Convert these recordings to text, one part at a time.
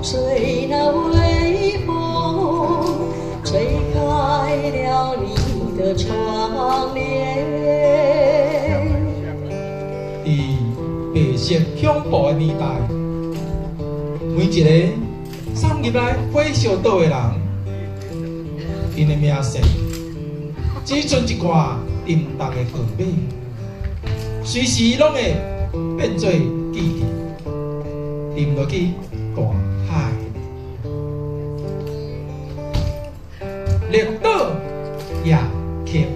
吹那微风，吹开了你的窗帘。在白色恐怖的年代，每一个闯入来火烧岛的人，因的名声只剩一挂沉重的号码，随时拢会变做记忆，沉落去大海。绿岛夜曲，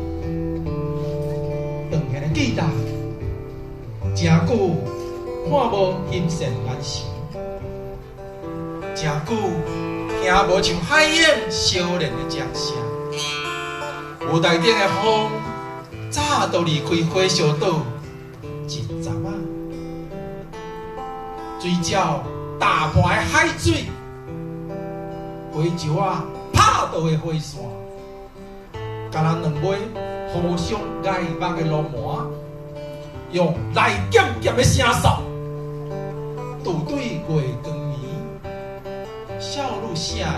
长下的记忆，真久看无欣赏眼神，真久听无像海燕少年的掌声。有台顶的风，早就离开火烧岛一阵啊。水鸟大盘的海水，火石啊拍倒的火线，甲咱两尾互相挨目的路盘，用来咸咸的声哨，渡对月光暝，少女写的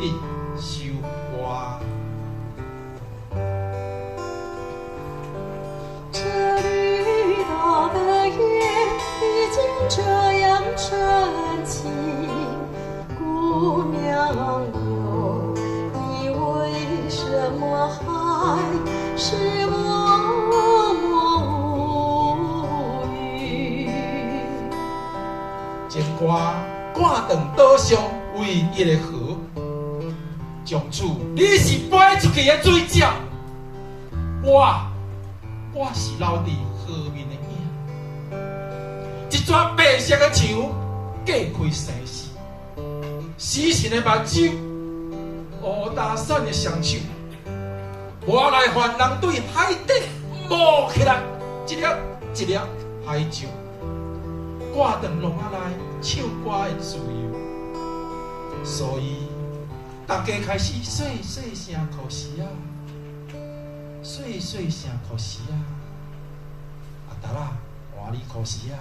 一首歌。这绿岛的夜已经这样深情，姑娘哟，你为什么还是默默无语？情歌赶长岛上唯一的河，从此你是飞出去的水鸟，我是留伫河面的影，一撮白色的墙隔开生死，死神的目睭，乌打伞的双手，我来还人对海底摸起来，一粒一粒海石，挂长浪仔内唱歌的自由，所以大家开始细细声哭时啊。细细声哭时啊，阿达啦，换你哭时啊。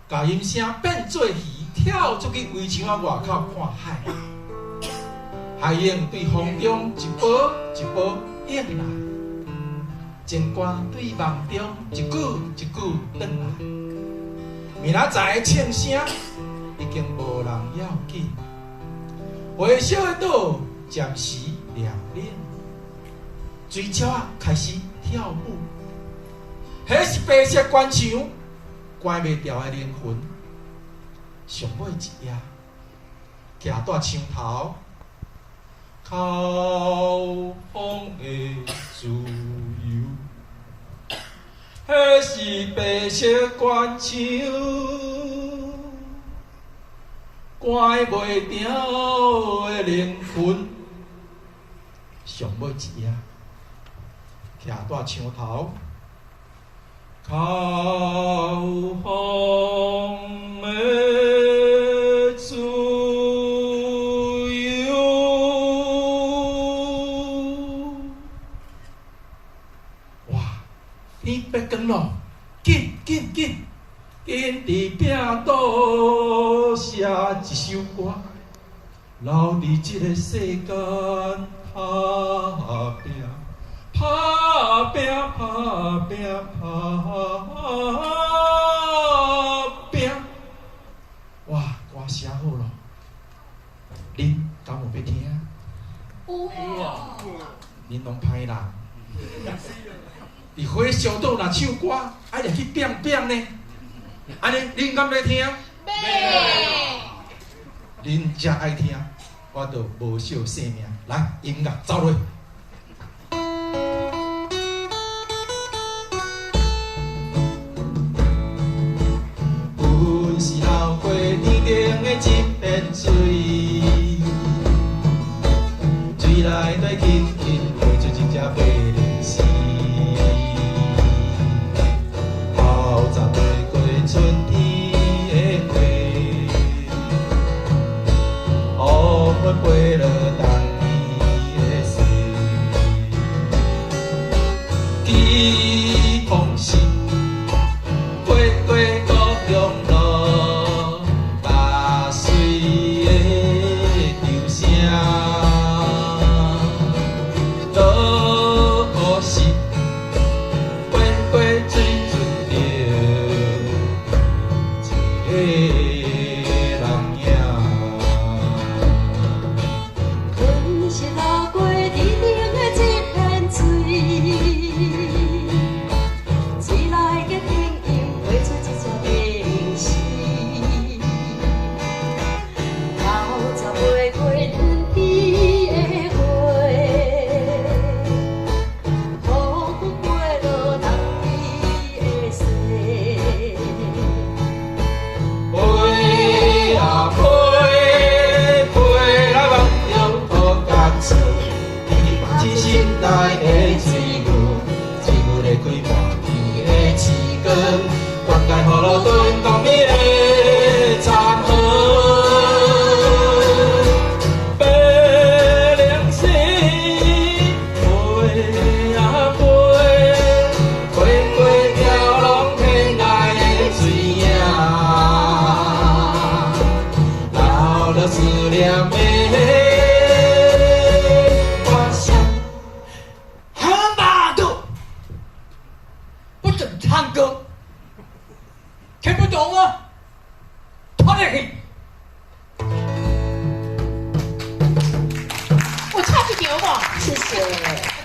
把音声变做鱼，跳出去围墙仔外口看海。海鹰对风中一波一波涌来。情歌对梦中一句一句转来，明仔载的庆声已经无人要紧，火烧的岛暂时凉冷，水鸟仔开始跳舞，迄是白色关墙关袂掉的灵魂。上尾一夜，徛在墙头，靠风的自由。迄是白色关墙，关袂掉的灵魂。上尾一夜，徛在墙头，靠风的自由。哇！天白光咯，紧紧紧，紧伫病倒写一首歌，留伫这个世间打拼。打拼，打拼，打拼！哇，歌写好咯，恁敢有要听？哇！恁拢歹人。伫火烧岛若唱歌，爱来去变变呢？安尼，恁敢要听？恁才爱听，我就无惜性命。来，音乐走落。是流过天顶的一片水，水来对轻轻飞出一只飞灵丝，透早飞过春天的花，听不懂啊？拖下去。我插一条吧。谢谢。